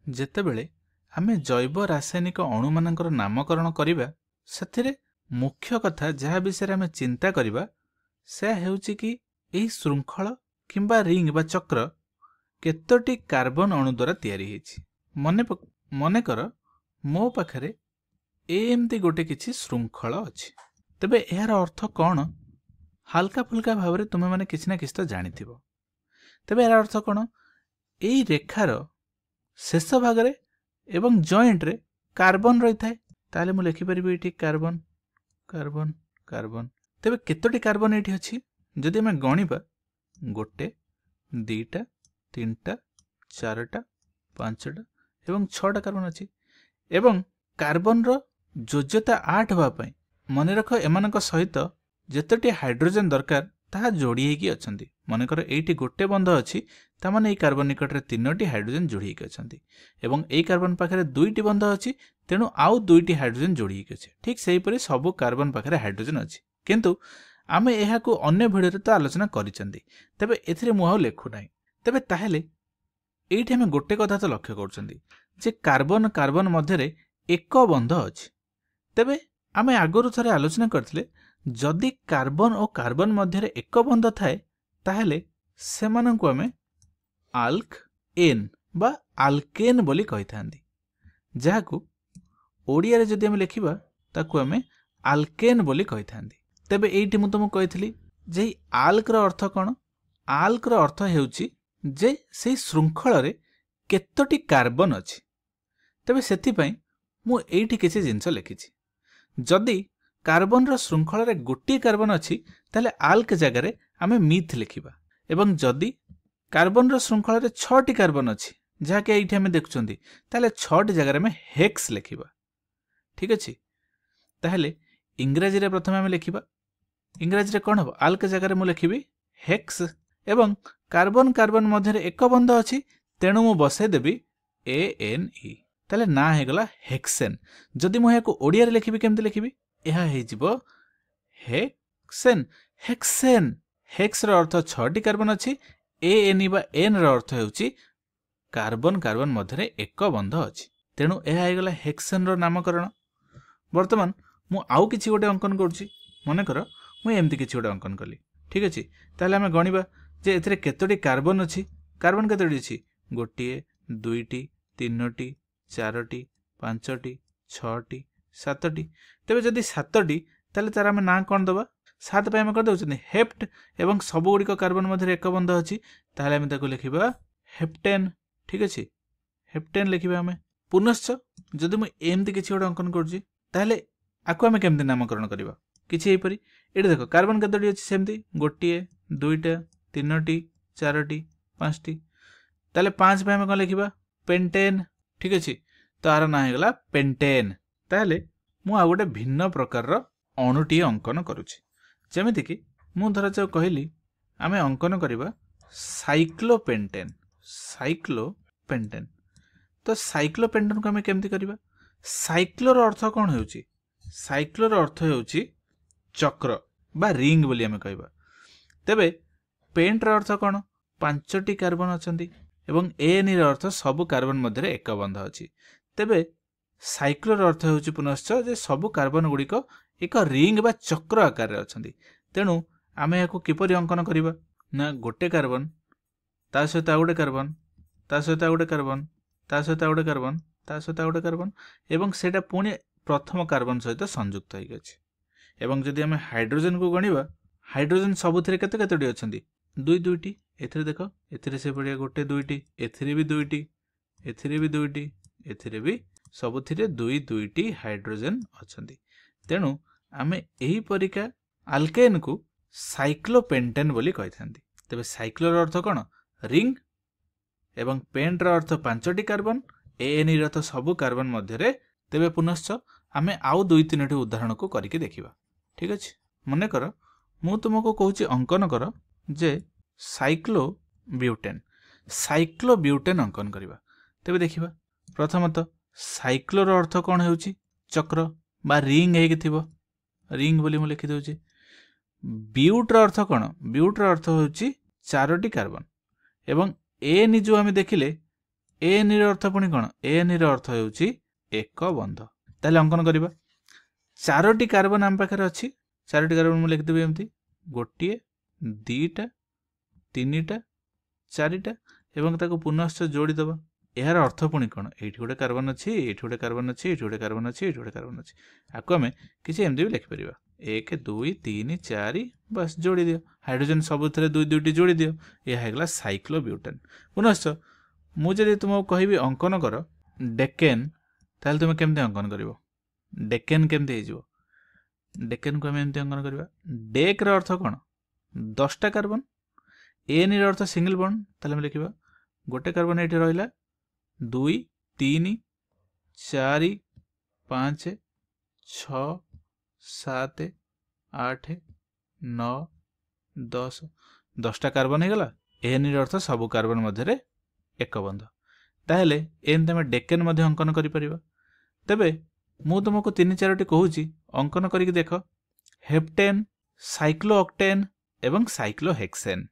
ଯେତେବେଳେ ଆମେ ଜୈବ ରାସାୟନିକ ଅଣୁମାନଙ୍କର ନାମକରଣ କରିବା ସେଥିରେ ମୁଖ୍ୟ କଥା ଯାହା ବିଷୟରେ ଆମେ ଚିନ୍ତା କରିବା ସେ ହେଉଛି କି ଏହି ଶୃଙ୍ଖଳ କିମ୍ବା ରିଙ୍ଗ ବା ଚକ୍ର କେତୋଟି କାର୍ବନ ଅଣୁ ଦ୍ୱାରା ତିଆରି ହେଇଛି। ମନେକର ମୋ ପାଖରେ ଏମିତି ଗୋଟେ କିଛି ଶୃଙ୍ଖଳ ଅଛି। ତେବେ ଏହାର ଅର୍ଥ କ'ଣ? ହାଲକା ଫୁଲକା ଭାବରେ ତୁମେମାନେ କିଛି ନା କିଛି ତ ଜାଣିଥିବ। ତେବେ ଏହାର ଅର୍ଥ କ'ଣ? ଏଇ ରେଖାର ଶେଷ ଭାଗରେ ଏବଂ ଜଏଣ୍ଟରେ କାର୍ବନ ରହିଥାଏ। ତାହେଲେ ମୁଁ ଲେଖିପାରିବି ଏଠି କାର୍ବନ କାର୍ବନ କାର୍ବନ। ତେବେ କେତୋଟି କାର୍ବନ ଏଠି ଅଛି? ଯଦି ଆମେ ଗଣିବା 1 2 3 4 5 ଏବଂ 6ଟା କାର୍ବନ ଅଛି। ଏବଂ କାର୍ବନର ଯୋଜ୍ୟତା 8 ହେବା ପାଇଁ ମନେ ରଖ ଏମାନଙ୍କ ସହିତ ଯେତୋଟି ହାଇଡ୍ରୋଜେନ ଦରକାର ତାହା ଯୋଡ଼ି ହେଇକି ଅଛନ୍ତି। ମନେକର ଏଇଠି ଗୋଟେ ବନ୍ଧ ଅଛି, ତାମାନେ ଏଇ କାର୍ବନ ନିକଟରେ 3ଟି ହାଇଡ୍ରୋଜେନ ଯୋଡ଼ି ହେଇକି ଅଛନ୍ତି ଏବଂ ଏଇ କାର୍ବନ ପାଖରେ 2ଟି ବନ୍ଧ ଅଛି, ତେଣୁ ଆଉ 2ଟି ହାଇଡ୍ରୋଜେନ ଯୋଡ଼ି ହେଇକି ଅଛି। ଠିକ୍ ସେହିପରି ସବୁ କାର୍ବନ ପାଖରେ ହାଇଡ୍ରୋଜେନ ଅଛି, କିନ୍ତୁ ଆମେ ଏହାକୁ ଅନ୍ୟ ଭିଡ଼ିଓରେ ତ ଆଲୋଚନା କରିଛନ୍ତି। ତେବେ ଏଥିରେ ମୁଁ ଆଉ ଲେଖୁନାହିଁ। ତେବେ ତାହେଲେ ଏଇଠି ଆମେ ଗୋଟେ କଥା ତ ଲକ୍ଷ୍ୟ କରୁଛନ୍ତି ଯେ କାର୍ବନ କାର୍ବନ ମଧ୍ୟରେ ଏକ ବନ୍ଧ ଅଛି। ତେବେ ଆମେ ଆଗରୁ ଥରେ ଆଲୋଚନା କରିଥିଲେ ଯଦି କାର୍ବନ ଓ କାର୍ବନ ମଧ୍ୟରେ ଏକ ବନ୍ଧ ଥାଏ ତାହେଲେ ସେମାନଙ୍କୁ ଆମେ ଆଲ୍କ-ଏନ୍ ବା ଆଲ୍କେନ୍ ବୋଲି କହିଥାନ୍ତି, ଯାହାକୁ ଓଡ଼ିଆରେ ଯଦି ଆମେ ଲେଖିବା ତାକୁ ଆମେ ଆଲ୍କେନ୍ ବୋଲି କହିଥାନ୍ତି। ତେବେ ଏଇଠି ମୁଁ ତୁମକୁ କହିଥିଲି ଯେ ଏଇ ଆଲ୍କର ଅର୍ଥ କ'ଣ? ଆଲ୍କର ଅର୍ଥ ହେଉଛି ଯେ ସେଇ ଶୃଙ୍ଖଳରେ କେତୋଟି କାର୍ବନ ଅଛି। ତେବେ ସେଥିପାଇଁ ମୁଁ ଏଇଠି କିଛି ଜିନିଷ ଲେଖିଛି। ଯଦି କାର୍ବନର ଶୃଙ୍ଖଳରେ ଗୋଟିଏ କାର୍ବନ ଅଛି ତାହେଲେ ଆଲ୍କ ଜାଗାରେ ଆମେ ମିଥ୍ ଲେଖିବା, ଏବଂ ଯଦି କାର୍ବନର ଶୃଙ୍ଖଳରେ 6ଟି କାର୍ବନ ଅଛି ଯାହାକି ଏଇଠି ଆମେ ଦେଖୁଛନ୍ତି ତାହେଲେ 6ଟି ଜାଗାରେ ଆମେ ହେକ୍ସ ଲେଖିବା। ଠିକ୍ ଅଛି। ତାହେଲେ ଇଂରାଜୀରେ ପ୍ରଥମେ ଆମେ ଲେଖିବା। ଇଂରାଜୀରେ କ'ଣ ହେବ? ଆଲ୍କ ଜାଗାରେ ମୁଁ ଲେଖିବି ହେକ୍ସ, ଏବଂ କାର୍ବନ କାର୍ବନ ମଧ୍ୟରେ ଏକ ବନ୍ଧ ଅଛି, ତେଣୁ ମୁଁ ବସାଇ ଦେବି ANE। ତାହେଲେ ନାଁ ହେଇଗଲା ହେକ୍ସେନ୍। ଯଦି ମୁଁ ଏହାକୁ ଓଡ଼ିଆରେ ଲେଖିବି କେମିତି ଲେଖିବି? ଏହା ହେଇଯିବ ହେକ୍ସେନ୍। ହେକ୍ସେନ୍। ହେକ୍ସର ଅର୍ଥ 6ଟି କାର୍ବନ ଅଛି, ANE ବା ଏନ୍ର ଅର୍ଥ ହେଉଛି କାର୍ବନ କାର୍ବନ ମଧ୍ୟରେ ଏକ ବନ୍ଧ ଅଛି, ତେଣୁ ଏହା ହେଇଗଲା ହେକ୍ସେନ୍ର ନାମକରଣ। ବର୍ତ୍ତମାନ ମୁଁ ଆଉ କିଛି ଗୋଟେ ଅଙ୍କନ କରୁଛି। ମନେକର ମୁଁ ଏମିତି କିଛି ଗୋଟେ ଅଙ୍କନ କଲି। ଠିକ୍ ଅଛି। ତାହେଲେ ଆମେ ଗଣିବା ଯେ ଏଥିରେ କେତୋଟି କାର୍ବନ ଅଛି। କାର୍ବନ କେତୋଟି ଅଛି? 1 2 3 4 5 6 7ଟି। ତେବେ ଯଦି 7ଟି ତାହେଲେ ତାର ଆମେ ନାଁ କ'ଣ ଦେବା? 7 ପାଇଁ ଆମେ କରିଦେଉଛନ୍ତି ହେପ୍ଟ, ଏବଂ ସବୁଗୁଡ଼ିକ କାର୍ବନ ମଧ୍ୟରେ ଏକ ବନ୍ଧ ଅଛି, ତାହେଲେ ଆମେ ତାକୁ ଲେଖିବା ହେପ୍ଟେନ୍। ଠିକ୍ ଅଛି। ହେପ୍ଟେନ୍ ଲେଖିବା ଆମେ। ପୁନଶ୍ଚ ଯଦି ମୁଁ ଏମିତି କିଛି ଗୋଟେ ଅଙ୍କନ କରୁଛି ତାହେଲେ ଆକୁ ଆମେ କେମିତି ନାମକରଣ କରିବା? କିଛି ଏହିପରି। ଏଠି ଦେଖ କାର୍ବନ କେତୋଟି ଅଛି? ସେମିତି 1 2 3 4 5ଟି। ତାହେଲେ 5 ପାଇଁ ଆମେ କ'ଣ ଲେଖିବା? ପେଣ୍ଟେନ୍। ଠିକ୍ ଅଛି। ତ ଆର ନାଁ ହେଇଗଲା ପେଣ୍ଟେନ୍। ତାହେଲେ ମୁଁ ଆଉ ଗୋଟେ ଭିନ୍ନ ପ୍ରକାରର ଅଣୁଟିଏ ଅଙ୍କନ କରୁଛି। ଯେମିତିକି ମୁଁ ଧରାଯାଉ କହିଲି ଆମେ ଅଙ୍କନ କରିବା ସାଇକ୍ଲୋପେଣ୍ଟେନ୍। ସାଇକ୍ଲୋପେଣ୍ଟେନ୍। ତ ସାଇକ୍ଲୋପେଣ୍ଟେନ୍କୁ ଆମେ କେମିତି କରିବା? ସାଇକ୍ଲୋର ଅର୍ଥ କ'ଣ ହେଉଛି? ସାଇକ୍ଲୋର ଅର୍ଥ ହେଉଛି ଚକ୍ର ବା ରିଙ୍ଗ ବୋଲି ଆମେ କହିବା। ତେବେ ପେଣ୍ଟର ଅର୍ଥ କ'ଣ? 5ଟି କାର୍ବନ ଅଛନ୍ତି, ଏବଂ ANEର ଅର୍ଥ ସବୁ କାର୍ବନ ମଧ୍ୟରେ ଏକ ବନ୍ଧ ଅଛି। ତେବେ ସାଇକ୍ଲୋର ଅର୍ଥ ହେଉଛି ପୁନଶ୍ଚ ଯେ ସବୁ କାର୍ବନ ଗୁଡ଼ିକ ଏକ ରିଙ୍ଗ ବା ଚକ୍ର ଆକାରରେ ଅଛନ୍ତି। ତେଣୁ ଆମେ ଏହାକୁ କିପରି ଅଙ୍କନ କରିବା? ନା ଗୋଟେ କାର୍ବନ, ତା ସହିତ ଆଉ ଗୋଟେ କାର୍ବନ, ତା ସହିତ ଆଉ ଗୋଟେ କାର୍ବନ, ତା ସହିତ ଆଉ ଗୋଟେ କାର୍ବନ, ତା ସହିତ ଆଉ ଗୋଟେ କାର୍ବନ, ଏବଂ ସେଇଟା ପୁଣି ପ୍ରଥମ କାର୍ବନ ସହିତ ସଂଯୁକ୍ତ ହେଇକି ଅଛି। ଏବଂ ଯଦି ଆମେ ହାଇଡ୍ରୋଜେନକୁ ଗଣିବା, ହାଇଡ୍ରୋଜେନ ସବୁଥିରେ କେତୋଟି ଅଛନ୍ତି? 2ଟି। ଏଥିରେ ଦେଖ, ଏଥିରେ ସେଭଳିଆ 1 2ଟି, ଏଥିରେ ବି 2ଟି, ଏଥିରେ ବି 2ଟି, ଏଥିରେ ବି ସବୁଥିରେ 2ଟି ହାଇଡ୍ରୋଜେନ ଅଛନ୍ତି। ତେଣୁ ଆମେ ଏହି ପରିକା ଆଲ୍କେନ୍କୁ ସାଇକ୍ଲୋପେଣ୍ଟେନ୍ ବୋଲି କହିଥାନ୍ତି। ତେବେ ସାଇକ୍ଲୋର ଅର୍ଥ କ'ଣ? ରିଙ୍ଗ, ଏବଂ ପେଣ୍ଟର ଅର୍ଥ 5ଟି କାର୍ବନ, ANEର ଅର୍ଥ ସବୁ କାର୍ବନ ମଧ୍ୟରେ। ତେବେ ପୁନଶ୍ଚ ଆମେ ଆଉ 2-3ଟି ଉଦାହରଣକୁ କରିକି ଦେଖିବା। ଠିକ୍ ଅଛି। ମନେକର ମୁଁ ତୁମକୁ କହୁଛି ଅଙ୍କନ କର ଯେ ସାଇକ୍ଲୋବ୍ୟୁଟେନ୍। ସାଇକ୍ଲୋବ୍ୟୁଟେନ୍ ଅଙ୍କନ କରିବା। ତେବେ ଦେଖିବା, ପ୍ରଥମତଃ ସାଇକ୍ଲୋର ଅର୍ଥ କ'ଣ ହେଉଛି? ଚକ୍ର ବା ରିଙ୍ଗ ହେଇକି ଥିବ। ରିଙ୍ଗ ବୋଲି ମୁଁ ଲେଖିଦେଉଛି। ବିଉଟ୍ର ଅର୍ଥ କ'ଣ? ବିଉଟ୍ର ଅର୍ଥ ହେଉଛି 4ଟି କାର୍ବନ, ଏବଂ ANE ଯେଉଁ ଆମେ ଦେଖିଲେ एन ର अर्थ पुणी कौन एन ର अर्थ ହେଉଛି एक बंध ताहले अंकन करिबा चारोटी कार्बन आम पाखे अच्छी चारोटी कार्बन मुझे लिखिदेवी एमती गोटे दीटा तीनटा चारिटा एवं ताको पुनश्च जोड़ीदेव यार अर्थ पुणी कौन ये गोटे कार्बन अच्छी ये गोटे कार्बन अच्छी ये गोटे कार्बन अच्छी ये गोटे कार्बन अच्छी आपको आम किसी एमती भी लिखिपर 1 2 3 4 बस जोड़ी दियो हाइड्रोजन सब दुई दुईटी जोड़ी दियो यह है साइक्लोब्यूटेन पुनश्च मुझे तुमको कहि अंकन कर डेकेन ताहले तुम केमती अंकन कर डेकेन केमती हो डेकेन को आम एमती अंकन करवा डेक रो अर्थ कौन 10टा कार्बन एन रो अर्थ सिंगल बॉन्ड ताहले लिखा गोटे कार्बन ये रहा 2 3 4 5 6 7 8 9 10 10टा कार्बन हो गला एन रो अर्थ सब कार्बन मध्य एक बंध ताहले एन तुम डेकेन मध्य अंकन करि तेबे मु तुमको 3-4टी कहूची अंकन करिक देख हेप्टेन साइक्लोअक्टेन एवं साइक्लोहेक्सेन